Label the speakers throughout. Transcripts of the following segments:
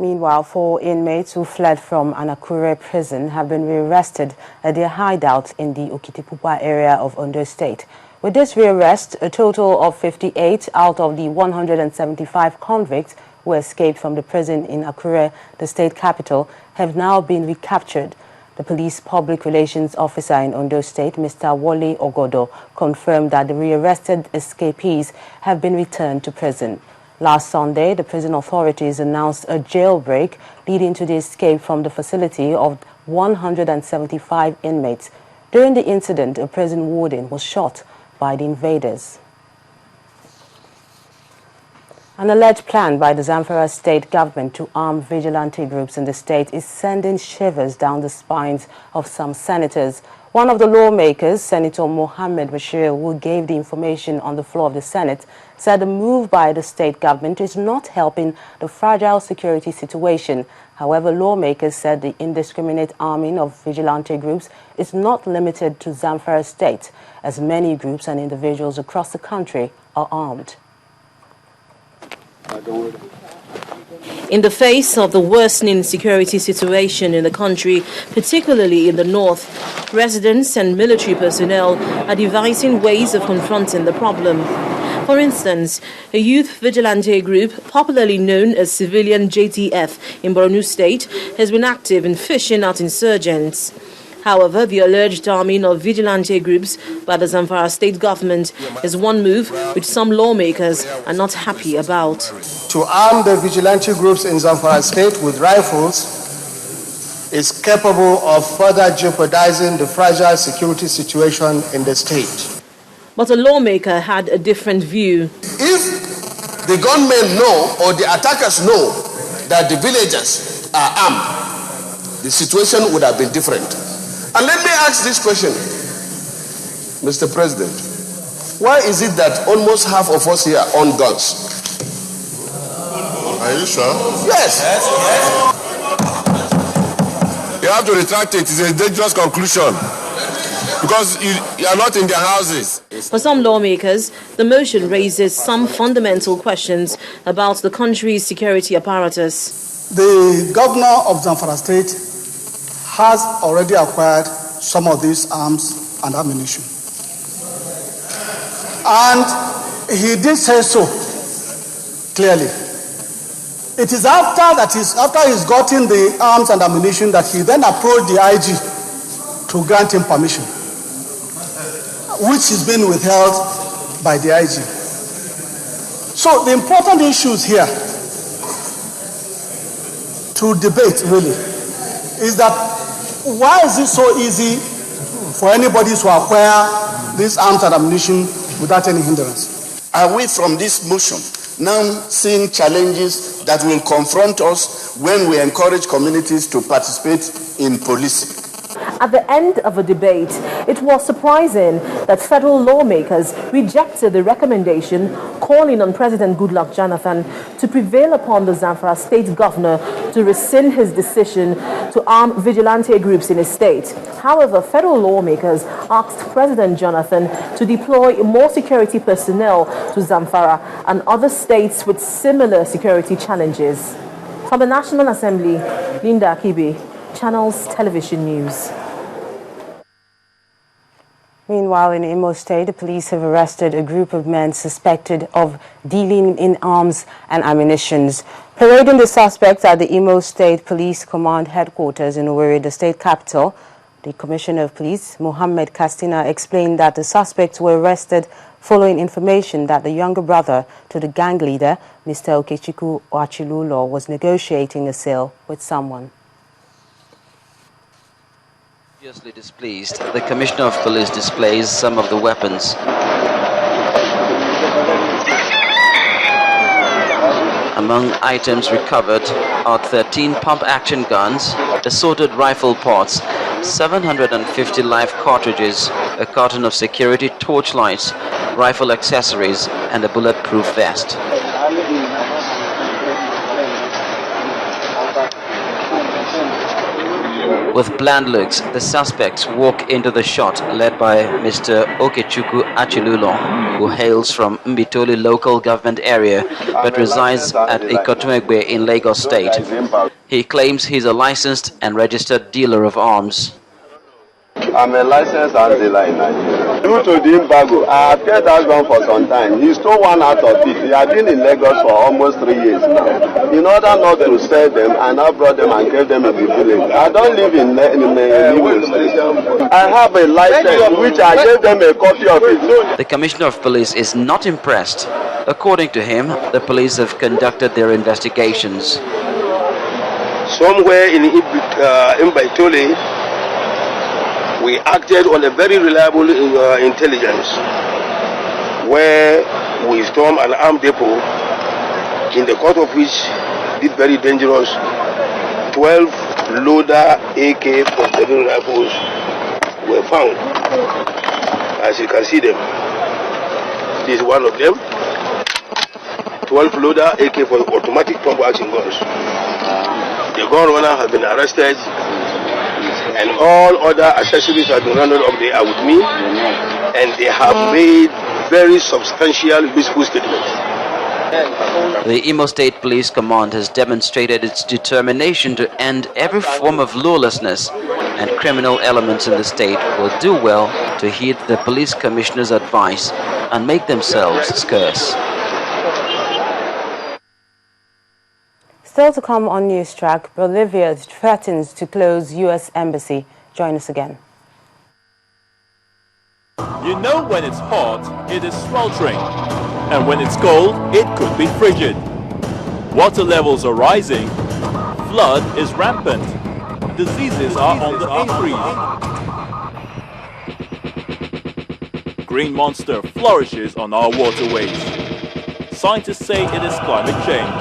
Speaker 1: Meanwhile, 4 inmates who fled from an Akure prison have been rearrested at their hideout in the Okitipupa area of Ondo State. With this rearrest, a total of 58 out of the 175 convicts who escaped from the prison in Akure, the state capital, have now been recaptured. The police public relations officer in Ondo State, Mr. Wole Ogodo, confirmed that the rearrested escapees have been returned to prison. Last Sunday, the prison authorities announced a jailbreak leading to the escape from the facility of 175 inmates. During the incident, a prison warden was shot by the invaders. An alleged plan by the Zamfara state government to arm vigilante groups in the state is sending shivers down the spines of some senators. One of the lawmakers, Senator Mohammed Bashir, who gave the information on the floor of the Senate, said the move by the state government is not helping the fragile security situation. However, lawmakers said the indiscriminate arming of vigilante groups is not limited to Zamfara state, as many groups and individuals across the country are armed.
Speaker 2: In the face of the worsening security situation in the country, particularly in the north, residents and military personnel are devising ways of confronting the problem. For instance, a youth vigilante group, popularly known as Civilian JTF in Borno State, has been active in fishing out insurgents. However, the alleged arming of vigilante groups by the Zamfara state government is one move which some lawmakers are not happy about.
Speaker 3: To arm the vigilante groups in Zamfara state with rifles is capable of further jeopardizing the fragile security situation in the state.
Speaker 2: But a lawmaker had a different view.
Speaker 4: If the gunmen know or the attackers know that the villagers are armed, the situation would have been different. And let me ask this question, Mr. President. Why is it that almost half of us here own guns?
Speaker 5: Are you sure?
Speaker 4: Yes.
Speaker 5: You have to retract it. It's a dangerous conclusion. Because you are not in their houses.
Speaker 2: For some lawmakers, the motion raises some fundamental questions about the country's security apparatus.
Speaker 3: The governor of Zamfara state has already acquired some of these arms and ammunition. And he did say so clearly. It is after he's gotten the arms and ammunition that he then approached the IG to grant him permission, which is being withheld by the IG. So the important issues here to debate really is that why is it so easy for anybody to acquire these arms and ammunition without any hindrance?
Speaker 4: Are we from this motion now seeing challenges that will confront us when we encourage communities to participate in policing?
Speaker 2: At the end of a debate, it was surprising that federal lawmakers rejected the recommendation calling on President Goodluck Jonathan to prevail upon the Zamfara state governor to rescind his decision to arm vigilante groups in his state. However, federal lawmakers asked President Jonathan to deploy more security personnel to Zamfara and other states with similar security challenges. From the National Assembly, Linda Akibi, Channels Television News.
Speaker 1: Meanwhile, in Imo State, the police have arrested a group of men suspected of dealing in arms and ammunition. Parading the suspects at the Imo State Police Command headquarters in Owerri, the state capital, the Commissioner of Police, Mohammed Kastina, explained that the suspects were arrested following information that the younger brother to the gang leader, Mr. Okechukwu Oachilulo, was negotiating a sale with someone.
Speaker 6: Obviously displeased, the Commissioner of Police displays some of the weapons. Among items recovered are 13 pump-action guns, assorted rifle ports, 750 live cartridges, a carton of security torchlights, rifle accessories, and a bulletproof vest. With bland looks, the suspects walk into the shot led by Mr. Okechukwu Achilulon, who hails from Mbitoli local government area but resides at Ikotumegbe in Lagos State. He claims he's a licensed and registered dealer of arms.
Speaker 7: I'm a licensed arms dealer in Nigeria. Due to the embargo, I have kept that gun for some time. He stole one out of it. He had been in Lagos for almost 3 years now. In order not to sell them, I now brought them and kept them in the village. I don't live in Lagos State. I have a license which I gave them a copy of it.
Speaker 6: The Commissioner of Police is not impressed. According to him, the police have conducted their investigations.
Speaker 8: Somewhere in Mbaitole, we acted on a very reliable intelligence where we stormed an armed depot, in the course of which did very dangerous 12 loader AK-47 rifles were found. As you can see them, this is one of them. 12 loader AK for automatic pump action guns. The gun runner has been arrested, and all other accessories have been rounded up. They are with me, and they have made very substantial useful statements.
Speaker 6: The Imo State Police Command has demonstrated its determination to end every form of lawlessness, and criminal elements in the state will do well to heed the police commissioner's advice and make themselves scarce.
Speaker 1: Still to come on News Track, Bolivia threatens to close U.S. embassy. Join us again.
Speaker 9: You know when it's hot, it is sweltering. And when it's cold, it could be frigid. Water levels are rising. Flood is rampant. Diseases are on the increase. Green monster flourishes on our waterways. Scientists say it is climate change.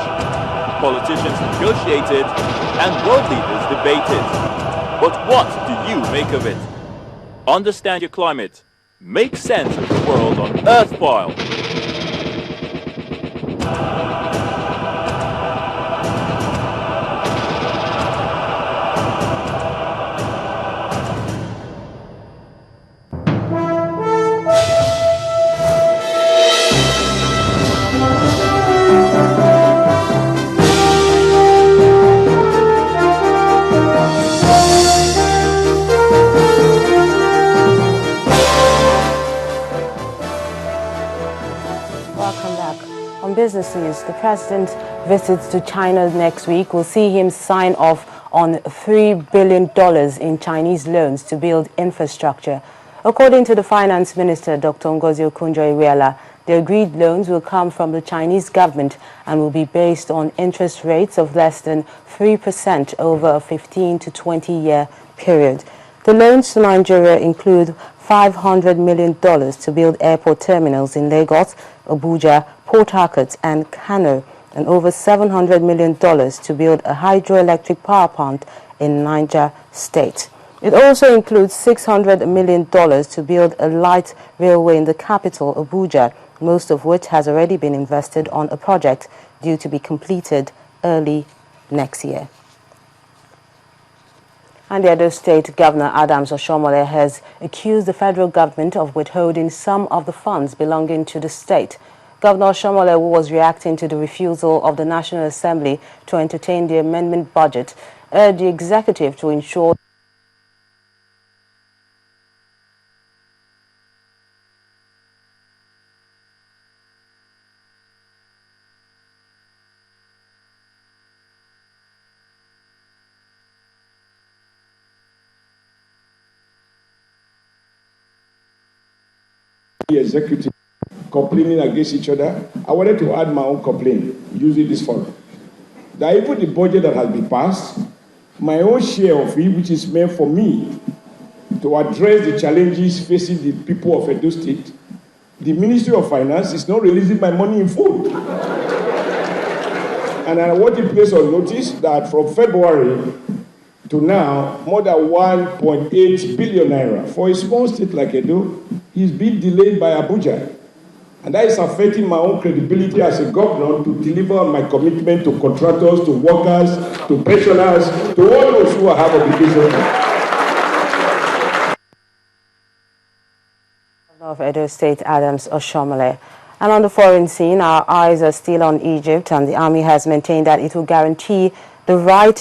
Speaker 9: Politicians negotiated and world leaders debated. But what do you make of it? Understand your climate. Make sense of the world on Earth File.
Speaker 1: Business news. The president visits to China next week. We'll see him sign off on $3 billion in Chinese loans to build infrastructure. According to the finance minister, Dr. Ngozi Okonjo-Iweala, the agreed loans will come from the Chinese government and will be based on interest rates of less than 3% over a 15 to 20-year period. The loans to Nigeria include $500 million to build airport terminals in Lagos, Abuja, Port Harcourt and Kano, and over $700 million to build a hydroelectric power plant in Niger State. It also includes $600 million to build a light railway in the capital, Abuja, most of which has already been invested on a project due to be completed early next year. And the Edo State Governor Adams Oshiomhole has accused the federal government of withholding some of the funds belonging to the state. Governor Oshiomhole, who was reacting to the refusal of the National Assembly to entertain the amendment budget, urged the executive to ensure
Speaker 10: the executive complaining against each other. I wanted to add my own complaint using this forum. That even the budget that has been passed, my own share of it, which is meant for me to address the challenges facing the people of Edo State, the Ministry of Finance is not releasing my money in full. And I want to place on notice that from February to now, more than 1.8 billion naira for a small state like Edo is being delayed by Abuja. And that is affecting my own credibility as a governor to deliver on my commitment to contractors, to workers, to pensioners, to all those who have obligations.
Speaker 1: Of Edo State, Adams Oshiomhole. And on the foreign scene, our eyes are still on Egypt, and the army has maintained that it will guarantee the right